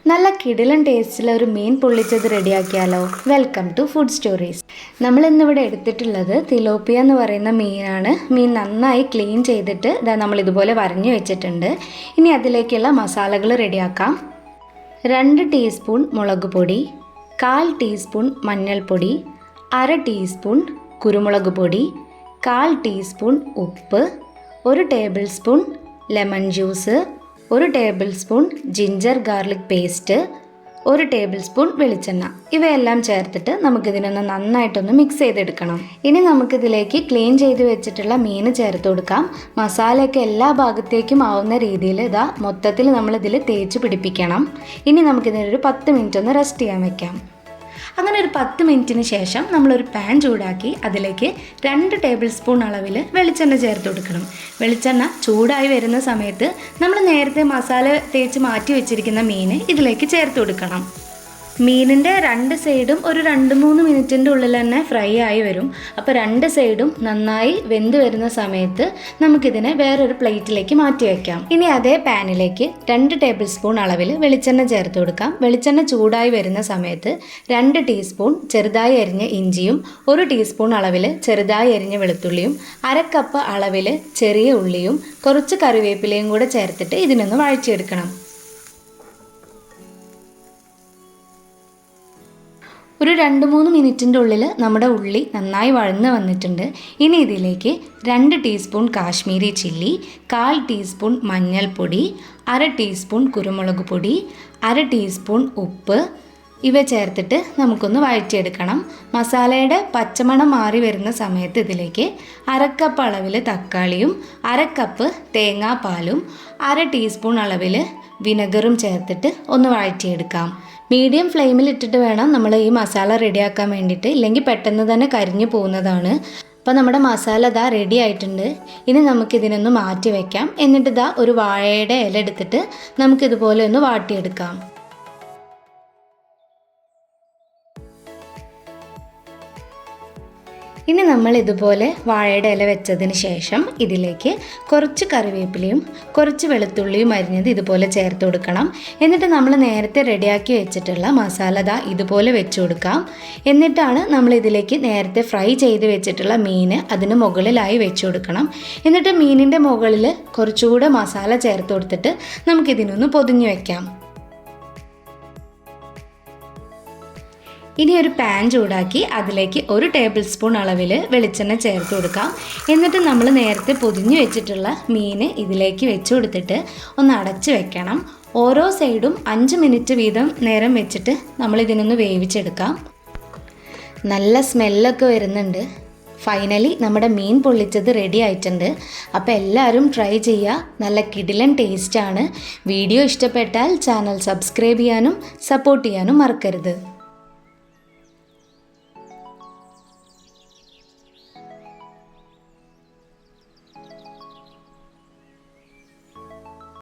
നല്ല കിടിലൻ ടേസ്റ്റിലുള്ള ഒരു മീൻ പൊള്ളിച്ചത് റെഡിയാക്കിയാലോ. Welcome to food stories. നമ്മളിന്നിവിടെ എടുത്തിട്ടുള്ളത് തിലോപ്പിയ എന്ന് പറയുന്ന മീനാണ്. മീൻ നന്നായി ക്ലീൻ ചെയ്തിട്ട് നമ്മൾ ഇതുപോലെ വരഞ്ഞു വെച്ചിട്ടുണ്ട്. ഇനി അതിലേക്കുള്ള മസാലകൾ റെഡിയാക്കാം. 2 ടീസ്പൂൺ മുളക് പൊടി, 1/4 ടീസ്പൂൺ മഞ്ഞൾപ്പൊടി, 1/2 ടീസ്പൂൺ കുരുമുളക് പൊടി, 1/4 ടീസ്പൂൺ ഉപ്പ്, 1 table spoon lemon juice, 1 table spoon ginger garlic paste, 1 table spoon വെളിച്ചെണ്ണ. ഇവയെല്ലാം ചേർത്തിട്ട് നമുക്കിതിനൊന്ന് നന്നായിട്ടൊന്ന് മിക്സ് ചെയ്തെടുക്കണം. ഇനി നമുക്കിതിലേക്ക് ക്ലീൻ ചെയ്ത് വെച്ചിട്ടുള്ള മീൻ ചേർത്ത് കൊടുക്കാം. മസാലയൊക്കെ എല്ലാ ഭാഗത്തേക്കും ആവുന്ന രീതിയിൽ മൊത്തത്തിൽ നമ്മളിതിൽ തേച്ച് പിടിപ്പിക്കണം. ഇനി നമുക്കിതിനൊരു 10 മിനിറ്റ് ഒന്ന് റെസ്റ്റ് ചെയ്യാൻ വെക്കാം. അങ്ങനെ ഒരു 10 മിനിറ്റിന് ശേഷം നമ്മളൊരു പാൻ ചൂടാക്കി അതിലേക്ക് 2 ടേബിൾ സ്പൂൺ അളവിൽ വെളിച്ചെണ്ണ ചേർത്ത് കൊടുക്കണം. വെളിച്ചെണ്ണ ചൂടായി വരുന്ന സമയത്ത് നമ്മൾ നേരത്തെ മസാല തേച്ച് മാറ്റി വെച്ചിരിക്കുന്ന മീൻ ഇതിലേക്ക് ചേർത്ത് കൊടുക്കണം. മീനിൻ്റെ 2 സൈഡും ഒരു 2-3 മിനിറ്റിൻ്റെ ഉള്ളിൽ തന്നെ ഫ്രൈ ആയി വരും. അപ്പോൾ 2 സൈഡും നന്നായി വെന്ത് വരുന്ന സമയത്ത് നമുക്കിതിനെ വേറൊരു പ്ലേറ്റിലേക്ക് മാറ്റി വയ്ക്കാം. ഇനി അതേ പാനിലേക്ക് 2 ടേബിൾ സ്പൂൺ അളവിൽ വെളിച്ചെണ്ണ ചേർത്ത് കൊടുക്കാം. വെളിച്ചെണ്ണ ചൂടായി വരുന്ന സമയത്ത് 2 ടീസ്പൂൺ ചെറുതായി അരിഞ്ഞ ഇഞ്ചിയും, 1 ടീസ്പൂൺ അളവിൽ ചെറുതായി അരിഞ്ഞ വെളുത്തുള്ളിയും, 1/2 കപ്പ് അളവിൽ ചെറിയ ഉള്ളിയും, കുറച്ച് കറിവേപ്പിലയും കൂടെ ചേർത്തിട്ട് ഇതിനൊന്ന് വഴറ്റിയെടുക്കണം. ഒരു 2-3 മിനിറ്റിൻ്റെ ഉള്ളിൽ നമ്മുടെ ഉള്ളി നന്നായി വഴന്ന് വന്നിട്ടുണ്ട്. ഇനി ഇതിലേക്ക് 2 ടീസ്പൂൺ കാശ്മീരി ചില്ലി, 1/4 ടീസ്പൂൺ മഞ്ഞൾപ്പൊടി, 1/2 ടീസ്പൂൺ കുരുമുളക് പൊടി, 1/2 ടീസ്പൂൺ ഉപ്പ് ഇവ ചേർത്തിട്ട് നമുക്കൊന്ന് വഴറ്റിയെടുക്കണം. മസാലയുടെ പച്ചമണം മാറി വരുന്ന സമയത്ത് ഇതിലേക്ക് 1/2 കപ്പ് അളവിൽ തക്കാളിയും, 1/2 കപ്പ് തേങ്ങാപ്പാലും, 1/2 ടീസ്പൂൺ അളവിൽ വിനെഗറും ചേർത്തിട്ട് ഒന്ന് വഴറ്റിയെടുക്കാം. മീഡിയം ഫ്ലെയിമിൽ ഇട്ടിട്ട് വേണം നമ്മൾ ഈ മസാല റെഡിയാക്കാൻ വേണ്ടിയിട്ട്, ഇല്ലെങ്കിൽ പെട്ടെന്ന് തന്നെ കരിഞ്ഞു പോകുന്നതാണ്. അപ്പോൾ നമ്മുടെ മസാല റെഡി ആയിട്ടുണ്ട്. ഇനി നമുക്കിതിനൊന്ന് മാറ്റി വയ്ക്കാം. എന്നിട്ട് ഒരു വാഴയുടെ ഇല എടുത്തിട്ട് നമുക്കിതുപോലെ ഒന്ന് വാട്ടിയെടുക്കാം. ഇനി നമ്മൾ ഇതുപോലെ വാഴയുടെ ഇല വെച്ചതിന് ശേഷം ഇതിലേക്ക് കുറച്ച് കറിവേപ്പിലയും കുറച്ച് വെളുത്തുള്ളിയും അരിഞ്ഞത് ഇതുപോലെ ചേർത്ത് കൊടുക്കണം. എന്നിട്ട് നമ്മൾ നേരത്തെ റെഡിയാക്കി വെച്ചിട്ടുള്ള മസാല ഇതുപോലെ വെച്ച് കൊടുക്കാം. എന്നിട്ടാണ് നമ്മൾ ഇതിലേക്ക് നേരത്തെ ഫ്രൈ ചെയ്ത് വെച്ചിട്ടുള്ള മീൻ അതിന് മുകളിലായി വെച്ച് കൊടുക്കണം. എന്നിട്ട് മീനിൻ്റെ മുകളിൽ കുറച്ചുകൂടെ മസാല ചേർത്ത് കൊടുത്തിട്ട് നമുക്കിതിനൊന്ന് പൊതിഞ്ഞ് വയ്ക്കാം. ഇനി ഒരു പാൻ ചൂടാക്കി അതിലേക്ക് 1 ടേബിൾ സ്പൂൺ അളവിൽ വെളിച്ചെണ്ണ ചേർത്ത് കൊടുക്കാം. എന്നിട്ട് നമ്മൾ നേരത്തെ പൊതിഞ്ഞ് വെച്ചിട്ടുള്ള മീൻ ഇതിലേക്ക് വെച്ച് കൊടുത്തിട്ട് ഒന്ന് അടച്ച് വെക്കണം. ഓരോ സൈഡും 5 മിനിറ്റ് വീതം നേരം വെച്ചിട്ട് നമ്മളിതിനൊന്ന് വേവിച്ചെടുക്കാം. നല്ല സ്മെല്ലൊക്കെ വരുന്നുണ്ട്. ഫൈനലി നമ്മുടെ മീൻ പൊള്ളിച്ചത് റെഡി ആയിട്ടുണ്ട്. അപ്പോൾ എല്ലാവരും ട്രൈ ചെയ്യുക. നല്ല കിടിലൻ ടേസ്റ്റാണ്. വീഡിയോ ഇഷ്ടപ്പെട്ടാൽ ചാനൽ സബ്സ്ക്രൈബ് ചെയ്യാനും സപ്പോർട്ട് ചെയ്യാനും മറക്കരുത്.